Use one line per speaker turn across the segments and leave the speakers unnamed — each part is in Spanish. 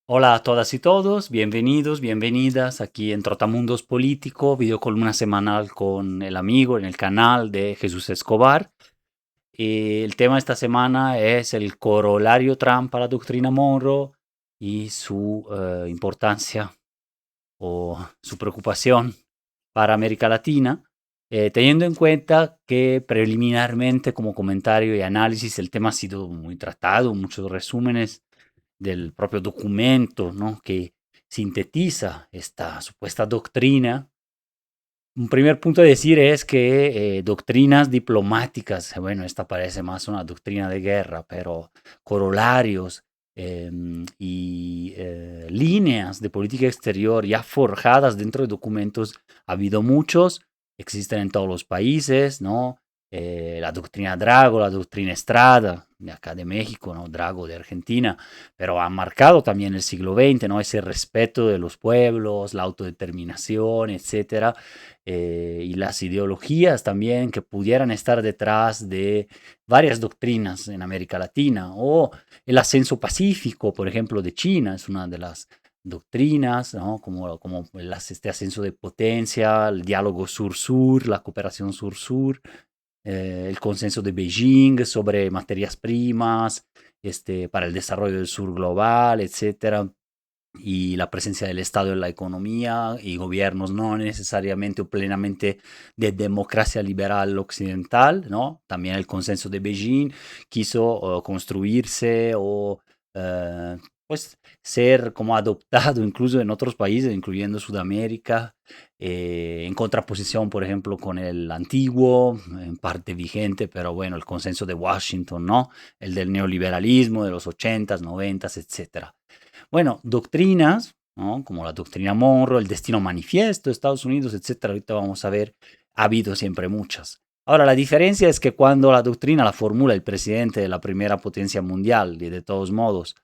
Hola a todas y todos, bienvenidos, bienvenidas aquí en Trotamundos Político, videocolumna semanal con el amigo en el canal de Jesús Escobar. El tema de esta semana es el corolario Trump a la doctrina Monroe y su importancia o su preocupación para América Latina, teniendo en cuenta que preliminarmente como comentario y análisis el tema ha sido muy tratado, muchos resúmenes del propio documento, ¿no? Que sintetiza esta supuesta doctrina. Un primer punto a decir es que doctrinas diplomáticas, bueno, esta parece más una doctrina de guerra, pero corolarios y líneas de política exterior ya forjadas dentro de documentos, ha habido muchos, existen en todos los países, ¿no? La doctrina Drago, la doctrina Estrada, de acá de México, ¿no? Drago de Argentina, pero ha marcado también el siglo XX, ¿no? Ese respeto de los pueblos, la autodeterminación, etcétera, y las ideologías también que pudieran estar detrás de varias doctrinas en América Latina, o el ascenso pacífico, por ejemplo, de China, es una de las doctrinas, ¿no? Como este ascenso de potencia, el diálogo sur-sur, la cooperación sur-sur, el consenso de Beijing sobre materias primas, para el desarrollo del sur global, etcétera, y la presencia del Estado en la economía y gobiernos no necesariamente o plenamente de democracia liberal occidental, ¿no? También el consenso de Beijing quiso construirse o eh, pues ser como adoptado incluso en otros países, incluyendo Sudamérica, en contraposición, por ejemplo, con el antiguo, en parte vigente, pero bueno, el consenso de Washington, ¿no? El del neoliberalismo de los 80s, 90s, etcétera. Bueno, doctrinas, ¿no? Como la doctrina Monroe, el destino manifiesto de Estados Unidos, etcétera, ahorita vamos a ver, ha habido siempre muchas. Ahora, la diferencia es que cuando la doctrina la formula el presidente de la primera potencia mundial, y de todos modos,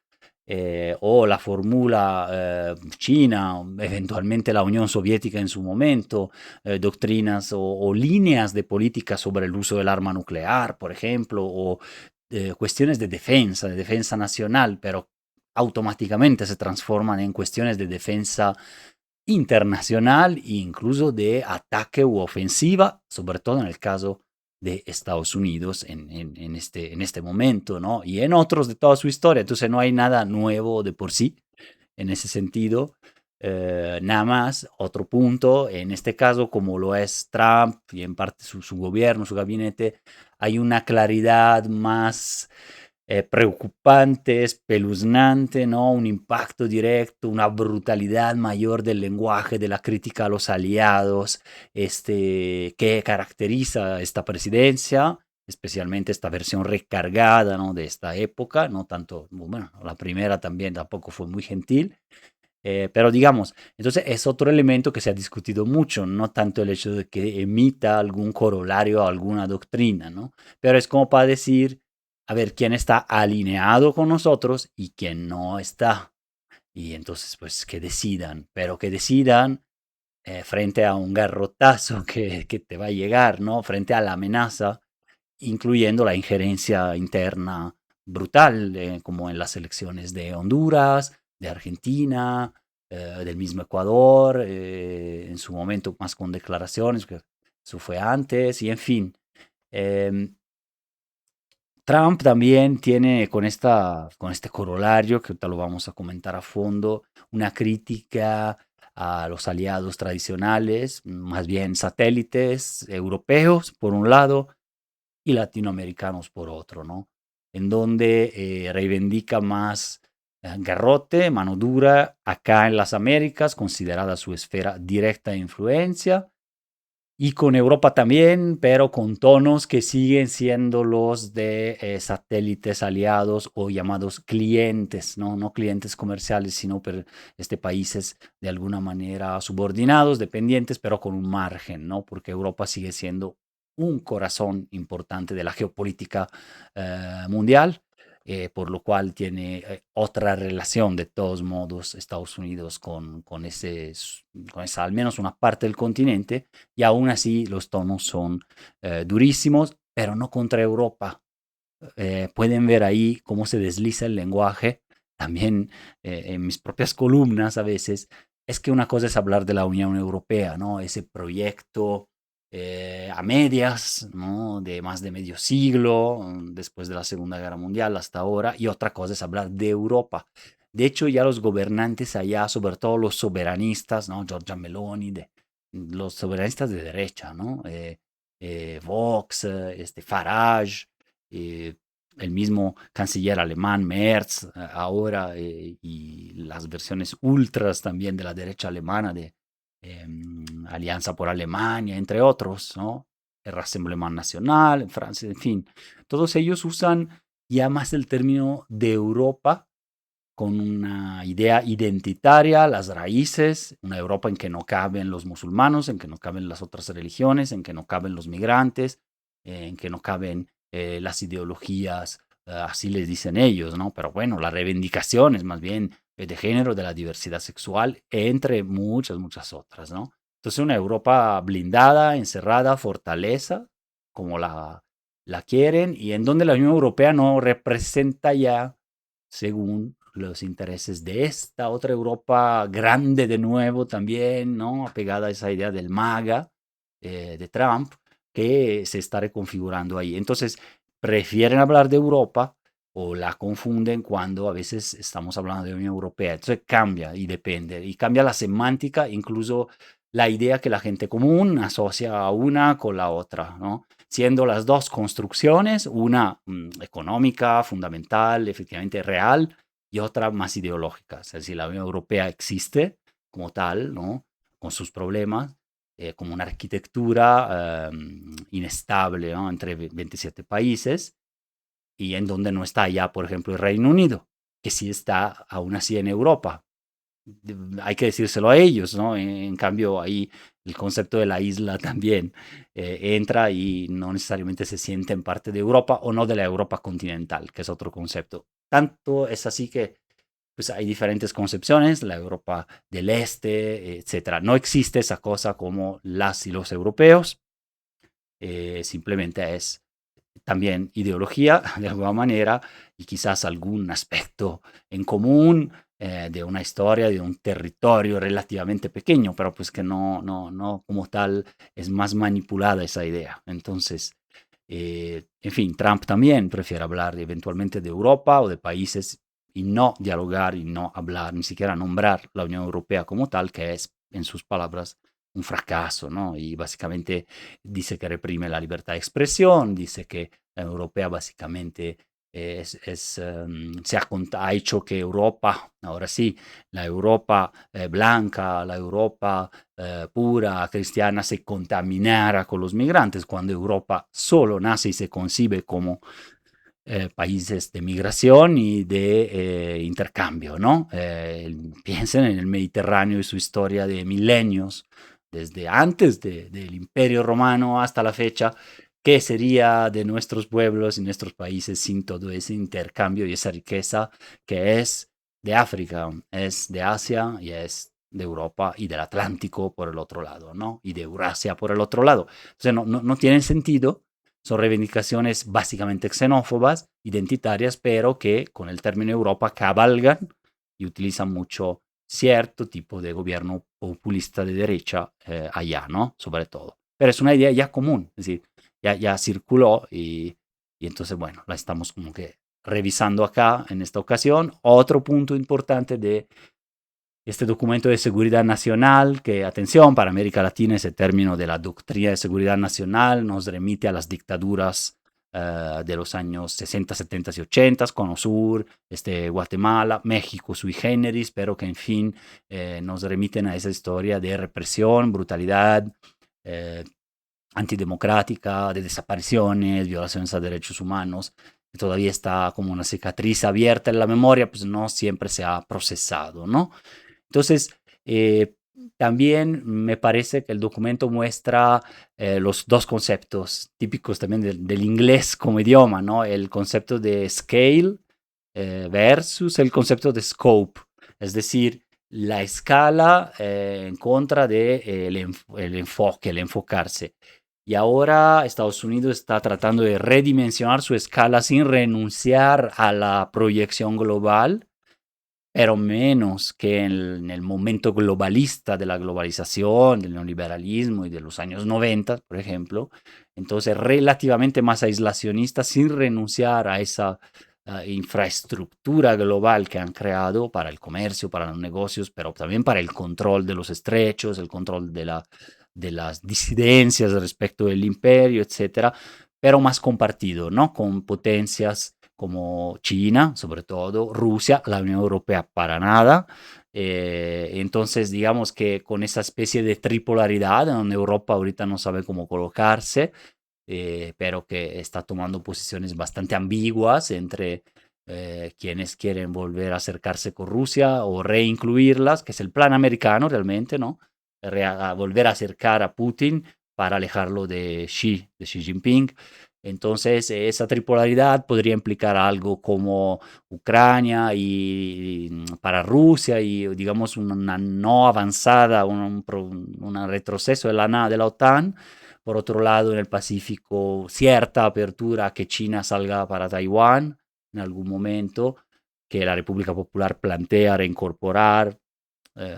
o la formula China, eventualmente la Unión Soviética en su momento, doctrinas o líneas de política sobre el uso del arma nuclear, por ejemplo, o cuestiones de defensa nacional, pero automáticamente se transforman en cuestiones de defensa internacional e incluso de ataque u ofensiva, sobre todo en el caso de Estados Unidos en este momento, ¿no? Y en otros de toda su historia. Entonces no hay nada nuevo de por sí en ese sentido. Nada más, otro punto, en este caso, como lo es Trump y en parte su gobierno, su gabinete, hay una claridad más preocupante, espeluznante, ¿no? Un impacto directo, una brutalidad mayor del lenguaje, de la crítica a los aliados, que caracteriza esta presidencia, especialmente esta versión recargada, ¿no? De esta época, no tanto, bueno, la primera también tampoco fue muy gentil, pero digamos, entonces es otro elemento que se ha discutido mucho, no tanto el hecho de que emita algún corolario a alguna doctrina, ¿no? Pero es como para decir, a ver, quién está alineado con nosotros y quién no está. Y entonces, pues que decidan, pero que decidan frente a un garrotazo que te va a llegar, ¿no? Frente a la amenaza, incluyendo la injerencia interna brutal, como en las elecciones de Honduras, de Argentina, del mismo Ecuador, en su momento más con declaraciones, que eso fue antes, y en fin. Eh, Trump también tiene con este corolario, que ahorita lo vamos a comentar a fondo, una crítica a los aliados tradicionales, más bien satélites europeos, por un lado, y latinoamericanos por otro, ¿no? En donde reivindica más garrote, mano dura, acá en las Américas, considerada su esfera directa de influencia, y con Europa también, pero con tonos que siguen siendo los de satélites aliados o llamados clientes, ¿no? No clientes comerciales, sino países de alguna manera subordinados, dependientes, pero con un margen, ¿no? Porque Europa sigue siendo un corazón importante de la geopolítica mundial, por lo cual tiene otra relación de todos modos Estados Unidos con esa al menos una parte del continente, y aún así los tonos son durísimos, pero no contra Europa. Pueden ver ahí cómo se desliza el lenguaje, también en mis propias columnas a veces, es que una cosa es hablar de la Unión Europea, ¿no? Ese proyecto a medias, ¿no? De más de medio siglo, después de la Segunda Guerra Mundial hasta ahora, y otra cosa es hablar de Europa. De hecho, ya los gobernantes allá, sobre todo los soberanistas, ¿no? Giorgia Meloni, los soberanistas de derecha, ¿no? Vox, Farage, eh, el mismo canciller alemán Merz, ahora, y las versiones ultras también de la derecha alemana de Alianza por Alemania, entre otros, ¿no? El Rassemblement Nacional en Francia, en fin, todos ellos usan ya más el término de Europa con una idea identitaria, las raíces, una Europa en que no caben los musulmanes, en que no caben las otras religiones, en que no caben los migrantes, en que no caben las ideologías, así les dicen ellos, ¿no? Pero bueno, la reivindicación es más bien de género, de la diversidad sexual, entre muchas, muchas otras, ¿no? Entonces una Europa blindada, encerrada, fortaleza, como la quieren, y en donde la Unión Europea no representa ya, según los intereses de esta otra Europa grande de nuevo también, ¿no? Apegada a esa idea del MAGA de Trump, que se está reconfigurando ahí. Entonces, prefieren hablar de Europa o la confunden cuando a veces estamos hablando de Unión Europea. Entonces cambia y depende, y cambia la semántica, incluso la idea que la gente común asocia a una con la otra, ¿no? Siendo las dos construcciones, una económica, fundamental, efectivamente real, y otra más ideológica. Es decir, la Unión Europea existe como tal, ¿no? Con sus problemas, como una arquitectura inestable, ¿no? Entre 27 países, y en donde no está ya, por ejemplo, el Reino Unido, que sí está aún así en Europa. Hay que decírselo a ellos, ¿no? En cambio, ahí el concepto de la isla también entra y no necesariamente se sienten parte de Europa o no de la Europa continental, que es otro concepto. Tanto es así que pues hay diferentes concepciones, la Europa del Este, etcétera. No existe esa cosa como las y los europeos, simplemente es también ideología de alguna manera y quizás algún aspecto en común de una historia, de un territorio relativamente pequeño, pero pues que no como tal es más manipulada esa idea. Entonces, en fin, Trump también prefiere hablar eventualmente de Europa o de países y no dialogar y no hablar, ni siquiera nombrar la Unión Europea como tal, que es, en sus palabras, un fracaso, ¿no? Y básicamente dice que reprime la libertad de expresión, dice que la Europea básicamente ha hecho que Europa, ahora sí, la Europa blanca, la Europa pura, cristiana, se contaminara con los migrantes, cuando Europa solo nace y se concibe como países de migración y de intercambio, ¿no? Piensen en el Mediterráneo y su historia de milenios, desde antes del Imperio Romano hasta la fecha. ¿Qué sería de nuestros pueblos y nuestros países sin todo ese intercambio y esa riqueza que es de África, es de Asia y es de Europa y del Atlántico por el otro lado, ¿no? Y de Eurasia por el otro lado. Entonces no tienen sentido, son reivindicaciones básicamente xenófobas, identitarias, pero que con el término Europa cabalgan y utilizan mucho cierto tipo de gobierno populista de derecha allá, ¿no? Sobre todo. Pero es una idea ya común, es decir, ya circuló y entonces, bueno, la estamos como que revisando acá en esta ocasión. Otro punto importante de este documento de seguridad nacional, que, atención, para América Latina ese término de la doctrina de seguridad nacional nos remite a las dictaduras de los años 60, 70 y 80, Cono Sur, Guatemala, México sui generis, pero que en fin nos remiten a esa historia de represión, brutalidad, eh, antidemocrática, de desapariciones, violaciones a derechos humanos, que todavía está como una cicatriz abierta en la memoria, pues no siempre se ha procesado, ¿no? Entonces, también me parece que el documento muestra los dos conceptos típicos también del inglés como idioma, ¿no? El concepto de scale versus el concepto de scope, es decir, la escala en contra de el enfoque, el enfocarse. Y ahora Estados Unidos está tratando de redimensionar su escala sin renunciar a la proyección global, pero menos que en el momento globalista de la globalización, del neoliberalismo y de los años 90, por ejemplo. Entonces, relativamente más aislacionista, sin renunciar a esa infraestructura global que han creado para el comercio, para los negocios, pero también para el control de los estrechos, el control de las disidencias respecto del imperio, etcétera, pero más compartido, ¿no? Con potencias como China, sobre todo, Rusia, la Unión Europea para nada. Entonces, digamos que con esa especie de tripolaridad, donde Europa ahorita no sabe cómo colocarse, pero que está tomando posiciones bastante ambiguas entre quienes quieren volver a acercarse con Rusia o reincluirlas, que es el plan americano realmente, ¿no? Volver a acercar a Putin para alejarlo de Xi Jinping. Entonces, esa tripolaridad podría implicar algo como Ucrania y para Rusia y, digamos, una no avanzada, un retroceso de la OTAN. Por otro lado, en el Pacífico, cierta apertura a que China salga para Taiwán en algún momento, que la República Popular plantea reincorporar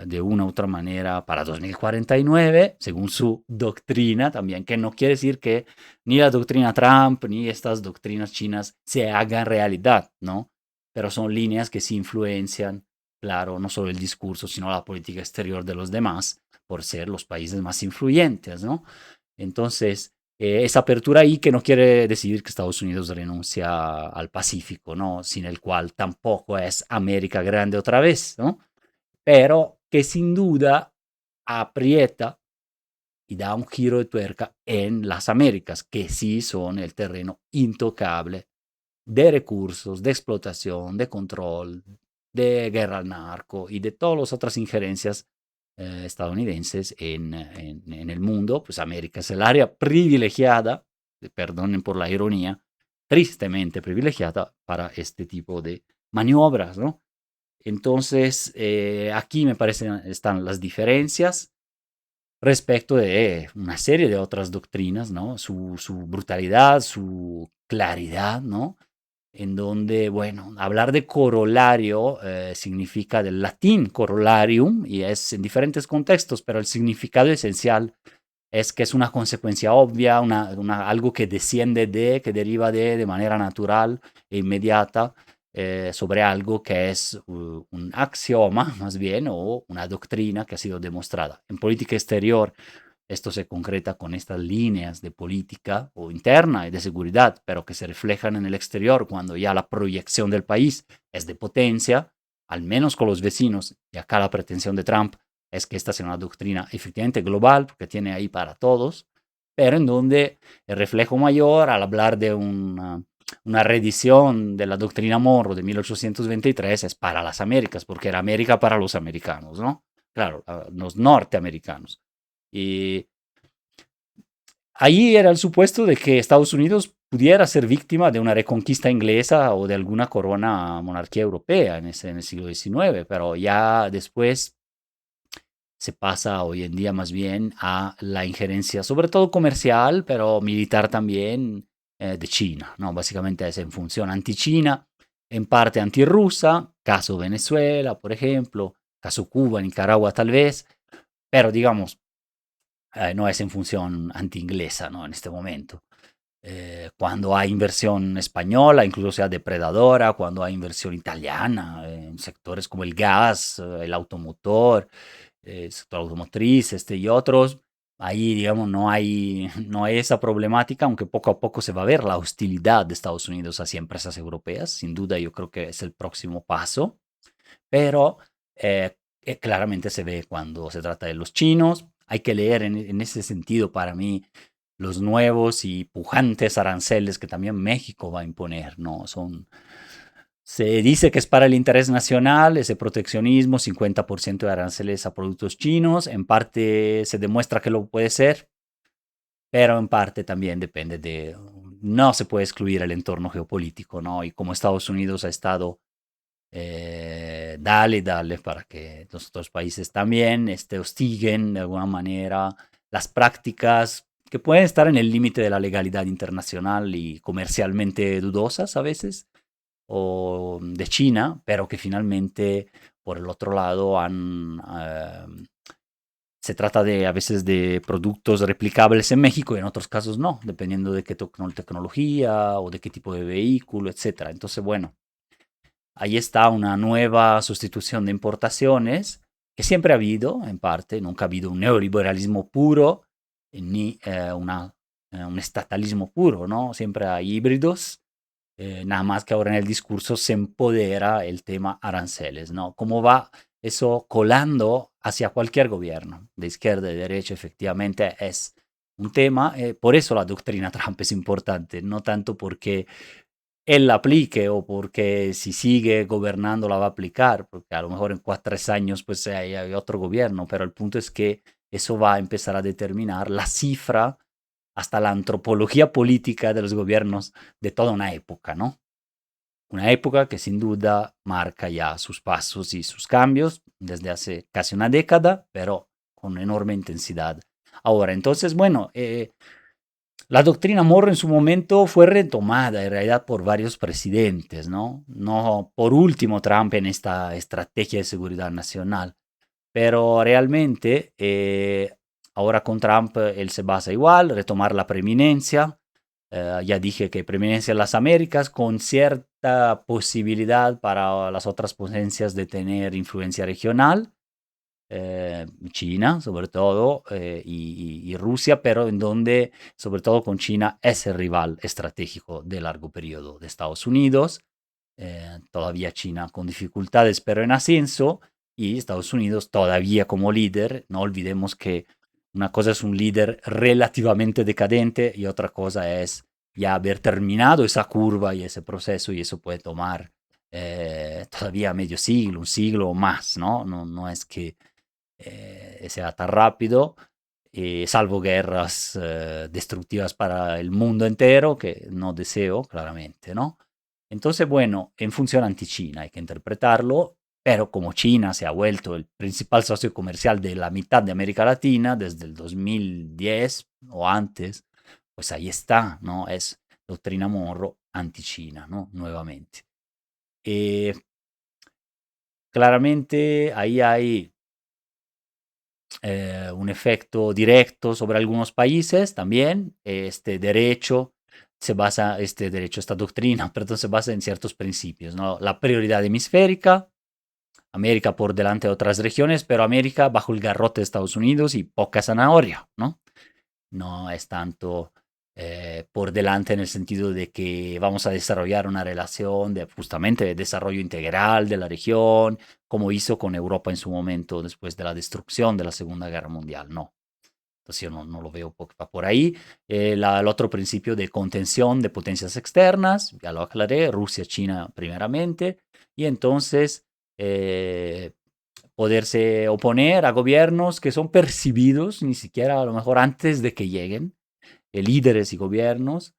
de una u otra manera para 2049, según su doctrina también, que no quiere decir que ni la doctrina Trump ni estas doctrinas chinas se hagan realidad, ¿no? Pero son líneas que sí influencian, claro, no solo el discurso, sino la política exterior de los demás, por ser los países más influyentes, ¿no? Entonces, esa apertura ahí que no quiere decir que Estados Unidos renuncia al Pacífico, ¿no? Sin el cual tampoco es América grande otra vez, ¿no? Pero que sin duda aprieta y da un giro de tuerca en las Américas, que sí son el terreno intocable de recursos, de explotación, de control, de guerra al narco y de todas las otras injerencias estadounidenses en el mundo. Pues América es el área privilegiada, perdonen por la ironía, tristemente privilegiada para este tipo de maniobras, ¿no? Entonces, aquí me parecen están las diferencias respecto de una serie de otras doctrinas, ¿no? Su brutalidad, su claridad, ¿no? En donde, bueno, hablar de corolario significa del latín corolarium y es en diferentes contextos, pero el significado esencial es que es una consecuencia obvia, algo que desciende de, que deriva de manera natural e inmediata sobre algo que es un axioma más bien o una doctrina que ha sido demostrada. En política exterior esto se concreta con estas líneas de política o interna y de seguridad, pero que se reflejan en el exterior cuando ya la proyección del país es de potencia, al menos con los vecinos, y acá la pretensión de Trump es que esta sea una doctrina efectivamente global, porque tiene ahí para todos, pero en donde el reflejo mayor al hablar de una reedición de la doctrina Monroe de 1823 es para las Américas, porque era América para los americanos, ¿no? Claro, los norteamericanos. Y ahí era el supuesto de que Estados Unidos pudiera ser víctima de una reconquista inglesa o de alguna corona monarquía europea en el siglo XIX, pero ya después se pasa hoy en día más bien a la injerencia, sobre todo comercial, pero militar también, de China, ¿no? Básicamente es en función anti-China, en parte anti-rusa, caso Venezuela, por ejemplo, caso Cuba, Nicaragua tal vez, pero digamos, no es en función anti-inglesa, ¿no? En este momento. Cuando hay inversión española, incluso sea depredadora, cuando hay inversión italiana en sectores como el gas, el automotor, el sector automotriz y otros, ahí, digamos, no hay esa problemática, aunque poco a poco se va a ver la hostilidad de Estados Unidos hacia empresas europeas. Sin duda, yo creo que es el próximo paso, pero claramente se ve cuando se trata de los chinos. Hay que leer en ese sentido para mí los nuevos y pujantes aranceles que también México va a imponer, ¿no? Se dice que es para el interés nacional, ese proteccionismo, 50% de aranceles a productos chinos, en parte se demuestra que lo puede ser, pero en parte también depende de, no se puede excluir el entorno geopolítico, ¿no? Y como Estados Unidos ha estado, dale para que los otros países también hostiguen de alguna manera las prácticas que pueden estar en el límite de la legalidad internacional y comercialmente dudosas a veces, o de China, pero que finalmente por el otro lado se trata de a veces de productos replicables en México y en otros casos no, dependiendo de qué tecnología o de qué tipo de vehículo, etcétera. Entonces, bueno, ahí está una nueva sustitución de importaciones que siempre ha habido, en parte, nunca ha habido un neoliberalismo puro ni un estatalismo puro, ¿no? Siempre hay híbridos, nada más que ahora en el discurso se empodera el tema aranceles, ¿no? ¿Cómo va eso colando hacia cualquier gobierno, de izquierda, de derecha? Efectivamente es un tema, por eso la doctrina Trump es importante, no tanto porque él la aplique o porque si sigue gobernando la va a aplicar, porque a lo mejor en 4 o 3 años pues hay otro gobierno, pero el punto es que eso va a empezar a determinar la cifra hasta la antropología política de los gobiernos de toda una época, ¿no? Una época que sin duda marca ya sus pasos y sus cambios desde hace casi una década, pero con enorme intensidad. Ahora, entonces, bueno, la doctrina Morro en su momento fue retomada en realidad por varios presidentes, ¿no? No por último Trump en esta estrategia de seguridad nacional, pero realmente ahora con Trump él se basa igual, retomar la preeminencia. Ya dije que preeminencia en las Américas con cierta posibilidad para las otras potencias de tener influencia regional, China sobre todo y Rusia, pero en donde sobre todo con China es el rival estratégico de largo periodo de Estados Unidos. Todavía China con dificultades, pero en ascenso, y Estados Unidos todavía como líder. No olvidemos que una cosa es un líder relativamente decadente y otra cosa es ya haber terminado esa curva y ese proceso, y eso puede tomar todavía medio siglo, un siglo o más, ¿no? No, no es que sea tan rápido, salvo guerras destructivas para el mundo entero, que no deseo claramente, ¿no? Entonces, bueno, en función anti-China hay que interpretarlo, pero como China se ha vuelto el principal socio comercial de la mitad de América Latina desde el 2010 o antes, pues ahí está, ¿no? Es doctrina Monroe anti-China, ¿no? Nuevamente. Eh, Claramente ahí hay un efecto directo sobre algunos países también. Este derecho esta doctrina, perdón, se basa en ciertos principios, ¿no? La prioridad hemisférica, América por delante de otras regiones, pero América bajo el garrote de Estados Unidos y poca zanahoria, ¿no? No es tanto por delante en el sentido de que vamos a desarrollar una relación de justamente de desarrollo integral de la región, como hizo con Europa en su momento después de la destrucción de la Segunda Guerra Mundial, no. Entonces yo no lo veo por ahí. El otro principio de contención de potencias externas, ya lo aclaré, Rusia, China primeramente, y entonces poderse oponer a gobiernos que son percibidos, ni siquiera a lo mejor antes de que lleguen, líderes y gobiernos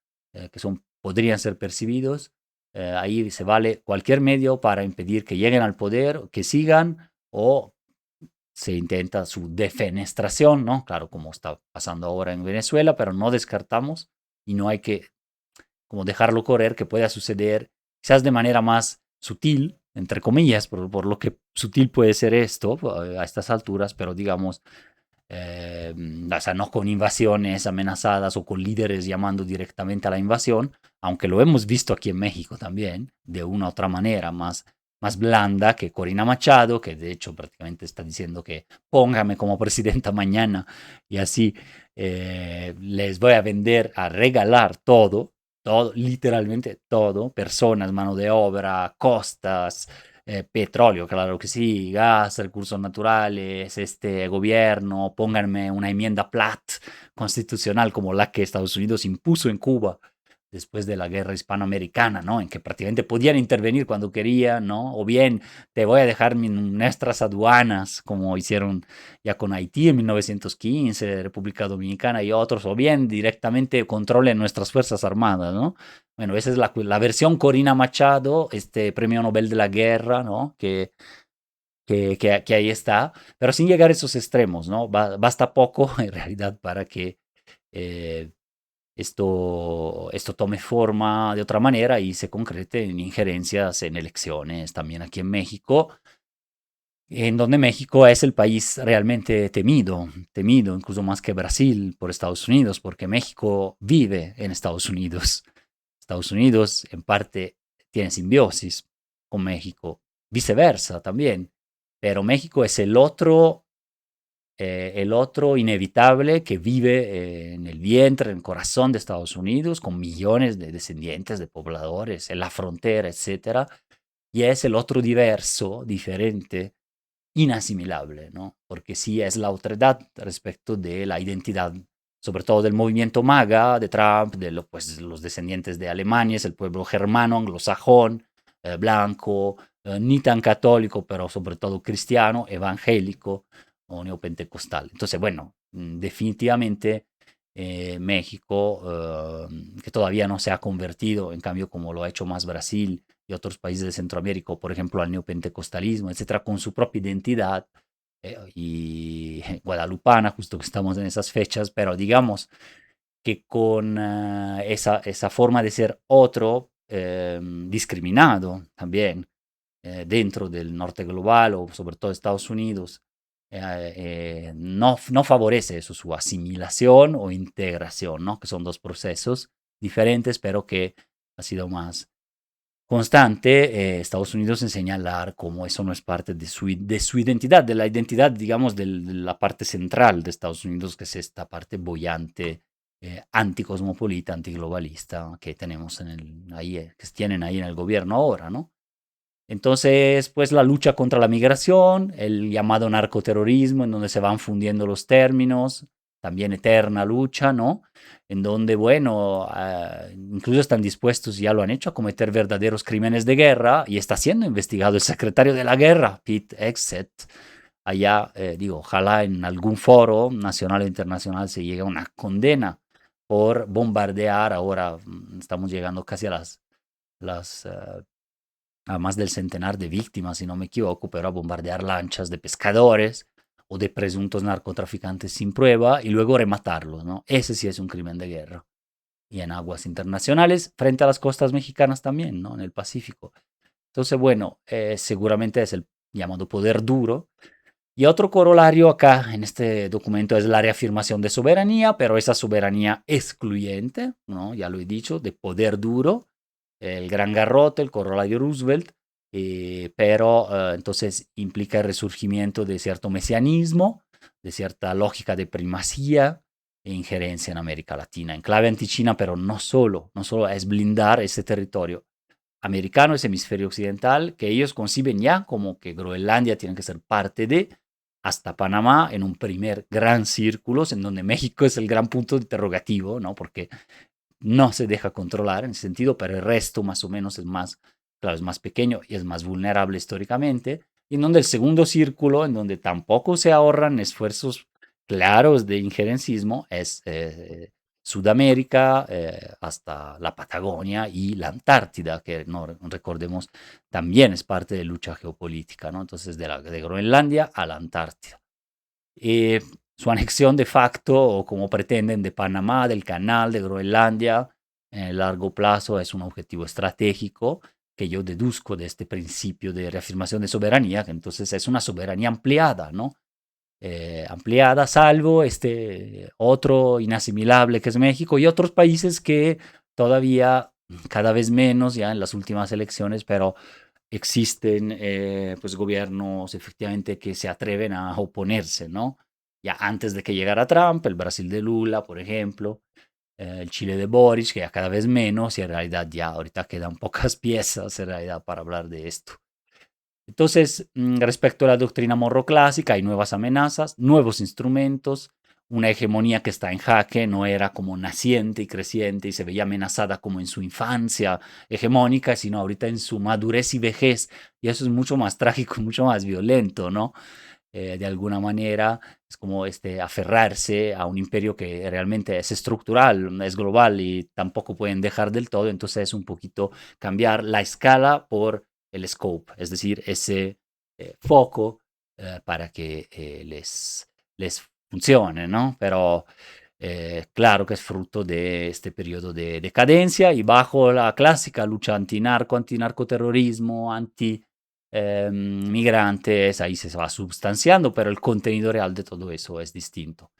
podrían ser percibidos. Ahí se vale cualquier medio para impedir que lleguen al poder, que sigan o se intenta su defenestración, ¿no? Claro, como está pasando ahora en Venezuela, pero no descartamos y no hay que como dejarlo correr, que pueda suceder quizás de manera más sutil, entre comillas, por lo que sutil puede ser esto a estas alturas, pero digamos, o sea, no con invasiones amenazadas o con líderes llamando directamente a la invasión, aunque lo hemos visto aquí en México también, de una u otra manera más blanda que Corina Machado, que de hecho prácticamente está diciendo que póngame como presidenta mañana y así les voy a vender, a regalar todo, literalmente todo, personas, mano de obra, costas, petróleo, claro que sí, gas, recursos naturales, este gobierno, pónganme una enmienda Platt constitucional como la que Estados Unidos impuso en Cuba después de la guerra hispanoamericana, ¿no? En que prácticamente podían intervenir cuando querían, ¿no? O bien te voy a dejar nuestras aduanas, como hicieron ya con Haití en 1915, República Dominicana y otros, o bien directamente controlen nuestras Fuerzas Armadas, ¿no? Bueno, esa es la versión Corina Machado, este premio Nobel de la Guerra, ¿no? Que ahí está, pero sin llegar a esos extremos, ¿no? Basta poco en realidad para que eh, esto tome forma de otra manera y se concrete en injerencias en elecciones también aquí en México, en donde México es el país realmente temido, temido incluso más que Brasil por Estados Unidos, porque México vive en Estados Unidos. Estados Unidos en parte tiene simbiosis con México, viceversa también, pero México es el otro inevitable que vive en el vientre, en el corazón de Estados Unidos, con millones de descendientes, de pobladores, en la frontera, etcétera, y es el otro diverso, diferente, inasimilable, ¿no? Porque sí es la otredad respecto de la identidad, sobre todo del movimiento MAGA, de Trump, de pues, los descendientes de Alemania, es el pueblo germano, anglosajón, blanco, ni tan católico, pero sobre todo cristiano, evangélico o neopentecostal. Entonces, bueno, definitivamente México, que todavía no se ha convertido, en cambio, como lo ha hecho más Brasil y otros países de Centroamérica, por ejemplo, al neopentecostalismo, etcétera, con su propia identidad y guadalupana, justo que estamos en esas fechas, pero digamos que con esa forma de ser otro, discriminado también dentro del norte global o sobre todo Estados Unidos, no favorece eso, su asimilación o integración, ¿no? Que son dos procesos diferentes, pero que ha sido más constante. Estados Unidos en señalar cómo eso no es parte de su identidad, de la identidad, digamos, de la parte central de Estados Unidos, que es esta parte bollante, anticosmopolita, antiglobalista que tenemos ahí, que tienen ahí en el gobierno ahora, ¿no? Entonces, pues la lucha contra la migración, el llamado narcoterrorismo, en donde se van fundiendo los términos, también eterna lucha, ¿no? En donde, bueno, incluso están dispuestos, ya lo han hecho, a cometer verdaderos crímenes de guerra y está siendo investigado el secretario de la guerra, Pete Hegseth. Allá, digo, ojalá en algún foro nacional e internacional se llegue a una condena por bombardear. Ahora estamos llegando casi a a más del centenar de víctimas, si no me equivoco, pero a bombardear lanchas de pescadores o de presuntos narcotraficantes sin prueba y luego rematarlos, ¿no? Ese sí es un crimen de guerra. Y en aguas internacionales, frente a las costas mexicanas también, ¿no? En el Pacífico. Entonces, bueno, seguramente es el llamado poder duro. Y otro corolario acá en este documento es la reafirmación de soberanía, pero esa soberanía excluyente, ¿no? Ya lo he dicho, de poder duro, el gran garrote, el corolario Roosevelt, pero entonces implica el resurgimiento de cierto mesianismo, de cierta lógica de primacía e injerencia en América Latina, en clave antichina, pero no solo es blindar ese territorio americano, ese hemisferio occidental, que ellos conciben ya como que Groenlandia tiene que ser parte de, hasta Panamá, en un primer gran círculo, en donde México es el gran punto interrogativo, ¿no? Porque no se deja controlar en ese sentido, pero el resto más o menos es más, claro, es más pequeño y es más vulnerable históricamente. Y en donde el segundo círculo, en donde tampoco se ahorran esfuerzos claros de injerencismo, es Sudamérica, hasta la Patagonia y la Antártida, que no recordemos también es parte de lucha geopolítica, ¿no? Entonces, de Groenlandia a la Antártida. Su anexión de facto, o como pretenden, de Panamá, del canal de Groenlandia, en el largo plazo es un objetivo estratégico que yo deduzco de este principio de reafirmación de soberanía, que entonces es una soberanía ampliada, ¿no? Ampliada, salvo este otro inasimilable que es México y otros países que todavía cada vez menos ya en las últimas elecciones, pero existen pues gobiernos efectivamente que se atreven a oponerse, ¿no? Ya antes de que llegara Trump, el Brasil de Lula, por ejemplo, el Chile de Boris, que ya cada vez menos, y en realidad ya ahorita quedan pocas piezas en realidad para hablar de esto. Entonces, respecto a la doctrina morroclásica, hay nuevas amenazas, nuevos instrumentos, una hegemonía que está en jaque, no era como naciente y creciente y se veía amenazada como en su infancia hegemónica, sino ahorita en su madurez y vejez. Y eso es mucho más trágico, mucho más violento, ¿no? De alguna manera es como aferrarse a un imperio que realmente es estructural, es global y tampoco pueden dejar del todo, entonces es un poquito cambiar la escala por el scope, es decir, ese foco para que les funcione, ¿no? Pero claro que es fruto de este periodo de decadencia y bajo la clásica lucha antinarco, antinarcoterrorismo, migrantes, ahí se va substanciando, pero el contenido real de todo eso es distinto.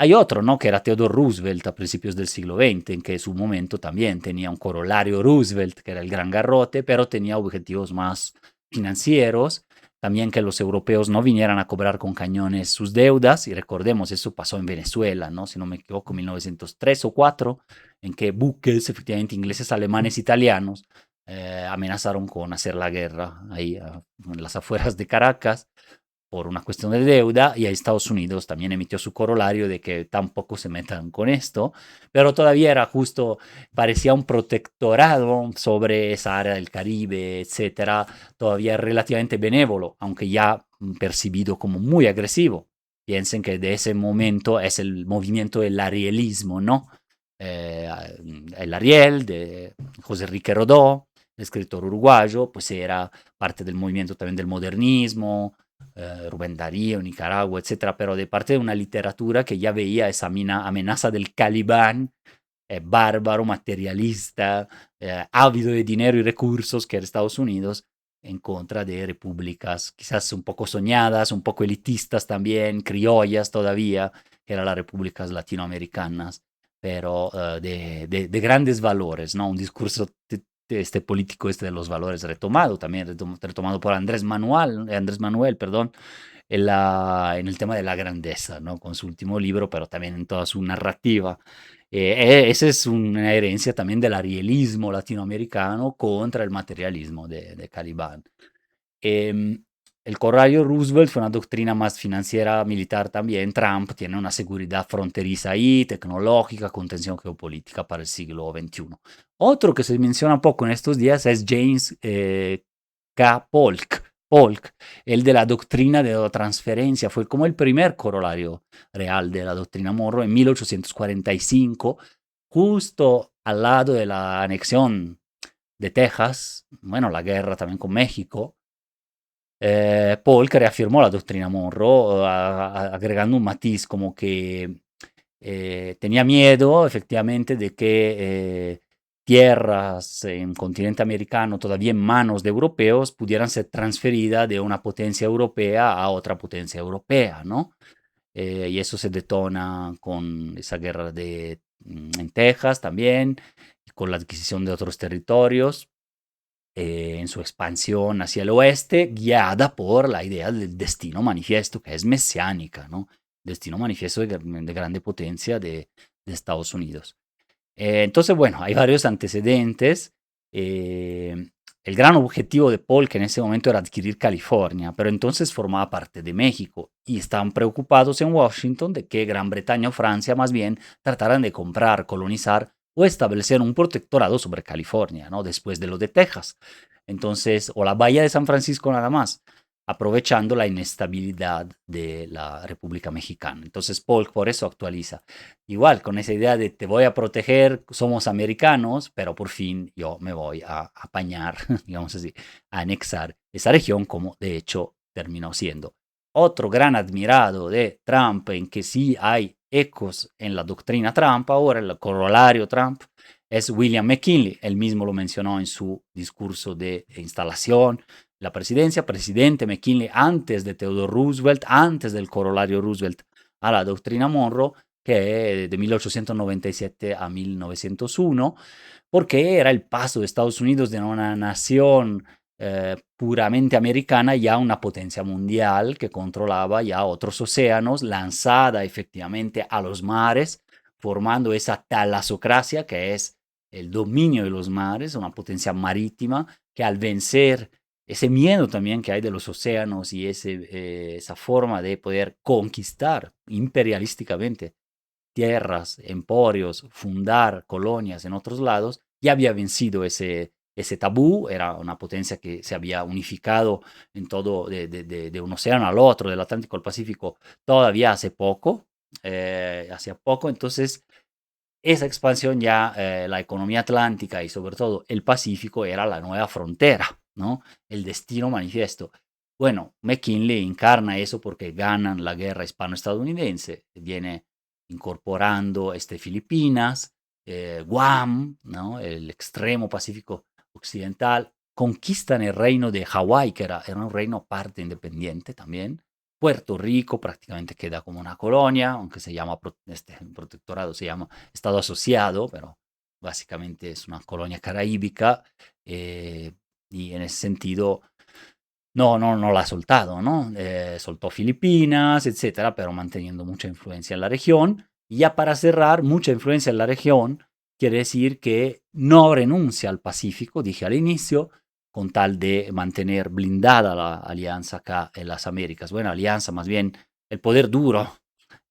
Hay otro, ¿no? Que era Theodore Roosevelt a principios del siglo XX, en que en su momento también tenía un corolario Roosevelt, que era el gran garrote, pero tenía objetivos más financieros, también que los europeos no vinieran a cobrar con cañones sus deudas, y recordemos, eso pasó en Venezuela, ¿no? Si no me equivoco, 1903 o 4, en que buques, efectivamente ingleses, alemanes, italianos, amenazaron con hacer la guerra ahí en las afueras de Caracas por una cuestión de deuda, y a Estados Unidos también emitió su corolario de que tampoco se metan con esto, pero todavía era justo, parecía un protectorado sobre esa área del Caribe, etcétera, todavía relativamente benévolo, aunque ya percibido como muy agresivo. Piensen que de ese momento es el movimiento del arielismo, ¿no? Eh, el Ariel de José Enrique Rodó, escritor uruguayo, pues era parte del movimiento también del modernismo, Rubén Darío, Nicaragua, etcétera, pero de parte de una literatura que ya veía esa amenaza del Calibán, bárbaro, materialista, ávido de dinero y recursos, que era Estados Unidos, en contra de repúblicas quizás un poco soñadas, un poco elitistas también, criollas todavía, que eran las repúblicas latinoamericanas, pero de grandes valores, ¿no? Un discurso este político este de los valores retomado también, retomado por Andrés Manuel, perdón, en el tema de la grandeza, ¿no? Con su último libro, pero también en toda su narrativa. Esa es una herencia también del arielismo latinoamericano contra el materialismo de Caliban. Eh, el corrallo Roosevelt fue una doctrina más financiera, militar también. Trump tiene una seguridad fronteriza ahí, tecnológica, contención geopolítica para el siglo XXI. Otro que se menciona poco en estos días es James K. Polk, el de la doctrina de la transferencia, fue como el primer corolario real de la doctrina Monroe en 1845, justo al lado de la anexión de Texas, bueno, la guerra también con México. Polk reafirmó la doctrina Monroe, agregando un matiz como que tenía miedo efectivamente de que tierras en continente americano todavía en manos de europeos pudieran ser transferidas de una potencia europea a otra potencia europea, ¿no? Y eso se detona con esa guerra en Texas también, con la adquisición de otros territorios, en su expansión hacia el oeste, guiada por la idea del destino manifiesto, que es mesiánica, ¿no? Destino manifiesto de grande potencia de Estados Unidos. Entonces, bueno, hay varios antecedentes. El gran objetivo de Polk en ese momento era adquirir California, pero entonces formaba parte de México y estaban preocupados en Washington de que Gran Bretaña o Francia más bien trataran de comprar, colonizar o establecer un protectorado sobre California, ¿no? Después de lo de Texas. Entonces, o la bahía de San Francisco nada más, aprovechando la inestabilidad de la República Mexicana. Entonces, Polk por eso actualiza. Igual, con esa idea de te voy a proteger, somos americanos, pero por fin yo me voy a apañar, digamos así, a anexar esa región, como de hecho terminó siendo. Otro gran admirado de Trump, en que sí hay ecos en la doctrina Trump, ahora el corolario Trump, es William McKinley. Él mismo lo mencionó en su discurso de instalación, la presidencia, presidente McKinley antes de Theodore Roosevelt, antes del corolario Roosevelt a la doctrina Monroe, que es de 1897 a 1901, porque era el paso de Estados Unidos de una nación puramente americana ya una potencia mundial que controlaba ya otros océanos, lanzada efectivamente a los mares, formando esa talasocracia que es el dominio de los mares, una potencia marítima que al vencer ese miedo también que hay de los océanos y esa forma de poder conquistar imperialísticamente tierras, emporios, fundar colonias en otros lados, ya había vencido ese tabú, era una potencia que se había unificado en todo, de un océano al otro, del Atlántico al Pacífico, todavía hace poco, entonces esa expansión ya, la economía atlántica y sobre todo el Pacífico era la nueva frontera, ¿no? El destino manifiesto. Bueno, McKinley encarna eso porque ganan la guerra hispano-estadounidense, viene incorporando Filipinas, Guam, ¿no? El extremo Pacífico Occidental, conquistan el reino de Hawái, que era un reino aparte independiente también. Puerto Rico prácticamente queda como una colonia, aunque se llama protectorado, se llama Estado asociado, pero básicamente es una colonia caraíbica, y en ese sentido no la ha soltado, ¿no? Soltó Filipinas, etcétera, pero manteniendo mucha influencia en la región. Y ya para cerrar, mucha influencia en la región quiere decir que no renuncia al Pacífico, dije al inicio, con tal de mantener blindada la alianza acá en las Américas. Bueno, alianza, más bien el poder duro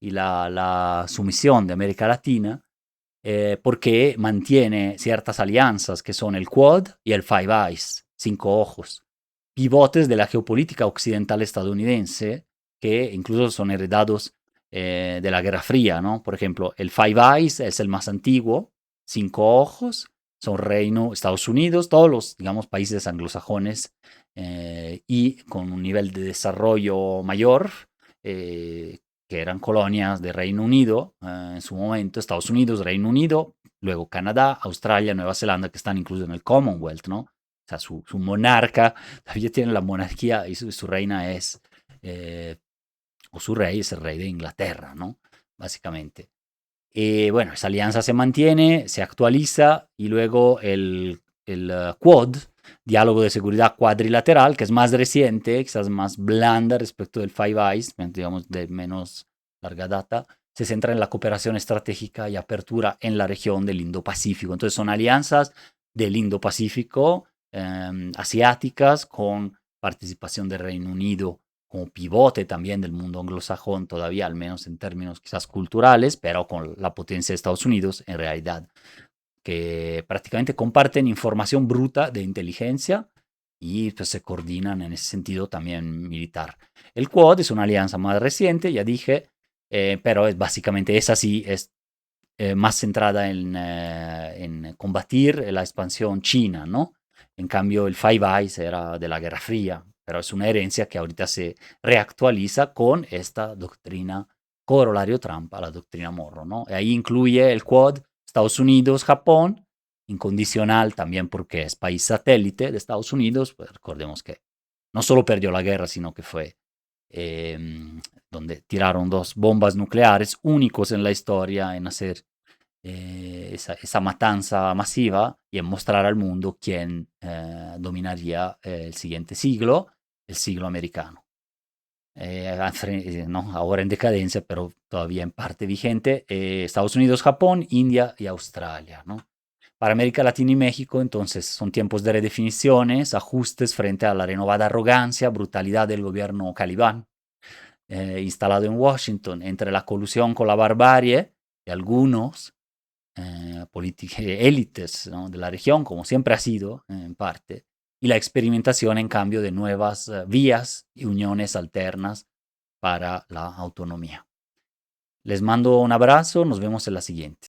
y la sumisión de América Latina, porque mantiene ciertas alianzas que son el Quad y el Five Eyes, cinco ojos, pivotes de la geopolítica occidental estadounidense, que incluso son heredados de la Guerra Fría, ¿no? Por ejemplo, el Five Eyes es el más antiguo, cinco ojos, son Reino, Estados Unidos, todos los, digamos, países anglosajones, y con un nivel de desarrollo mayor, que eran colonias de Reino Unido en su momento, Estados Unidos, Reino Unido, luego Canadá, Australia, Nueva Zelanda, que están incluso en el Commonwealth, ¿no? O sea, su monarca todavía tiene la monarquía y su reina es, o su rey es el rey de Inglaterra, ¿no? Básicamente. Bueno, esa alianza se mantiene, se actualiza y luego el Quad, diálogo de seguridad cuadrilateral, que es más reciente, quizás más blanda respecto del Five Eyes, digamos de menos larga data, se centra en la cooperación estratégica y apertura en la región del Indo-Pacífico. Entonces son alianzas del Indo-Pacífico, asiáticas, con participación del Reino Unido como pivote también del mundo anglosajón, todavía al menos en términos quizás culturales, pero con la potencia de Estados Unidos en realidad, que prácticamente comparten información bruta de inteligencia y pues se coordinan en ese sentido también militar. El Quad es una alianza más reciente, ya dije, pero es básicamente es así, es más centrada en combatir la expansión china, ¿no? En cambio, el Five Eyes era de la Guerra Fría, pero es una herencia que ahorita se reactualiza con esta doctrina corolario Trump a la doctrina Morro, ¿no? Y ahí incluye el Quad, Estados Unidos, Japón, incondicional también porque es país satélite de Estados Unidos, pues recordemos que no solo perdió la guerra, sino que fue donde tiraron dos bombas nucleares únicos en la historia en hacer esa matanza masiva y en mostrar al mundo quién dominaría el siguiente siglo, el siglo americano. ¿No? Ahora en decadencia, pero todavía en parte vigente, Estados Unidos, Japón, India y Australia, ¿no? Para América Latina y México, entonces, son tiempos de redefiniciones, ajustes frente a la renovada arrogancia, brutalidad del gobierno talibán, instalado en Washington, entre la colusión con la barbarie de algunos élites, ¿no? De la región, como siempre ha sido, en parte, y la experimentación, en cambio, de nuevas vías y uniones alternas para la autonomía. Les mando un abrazo, nos vemos en la siguiente.